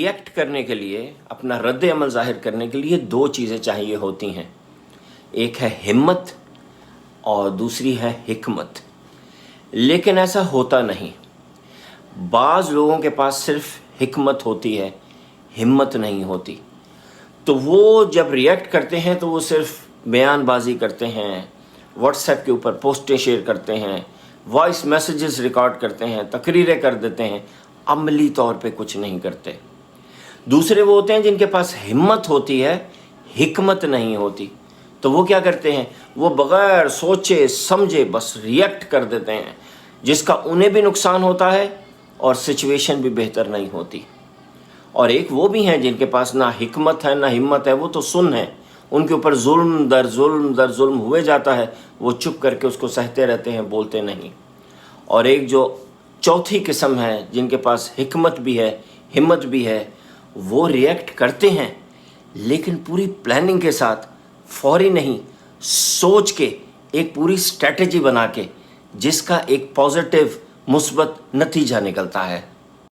React करने के लिए, अपना रद्द अमल ज़ाहिर करने के लिए दो चीज़ें चाहिए होती हैं, एक है हिम्मत और दूसरी है हिकमत। लेकिन ऐसा होता नहीं। बाज़ लोगों के पास सिर्फ हिकमत होती है, हिम्मत नहीं होती। तो वो जब रिएक्ट करते हैं तो वो सिर्फ बयानबाजी करते हैं, व्हाट्सएप के ऊपर पोस्टें शेयर करते हैं, वॉइस मैसेजेस रिकॉर्ड करते हैं, तकरीरें कर देते हैं, अमली तौर पे कुछ नहीं करते। दूसरे वो होते हैं जिनके पास हिम्मत होती है, हिकमत नहीं होती। तो वो क्या करते हैं, वो बग़ैर सोचे समझे बस रिएक्ट कर देते हैं, जिसका उन्हें भी नुकसान होता है और सिचुएशन भी बेहतर नहीं होती। और एक वो भी हैं जिनके पास ना हिकमत है ना हिम्मत है, वो तो सुन है, उनके ऊपर जुल्म दर जुल्म हुए जाता है, वो चुप करके उसको सहते रहते हैं, बोलते नहीं। और एक जो चौथी किस्म है जिनके पास हिकमत भी है, हिम्मत भी है, वो रिएक्ट करते हैं लेकिन पूरी प्लानिंग के साथ, फौरी नहीं, सोच के एक पूरी स्ट्रेटजी बना के, जिसका एक पॉजिटिव मुस्बत नतीजा निकलता है।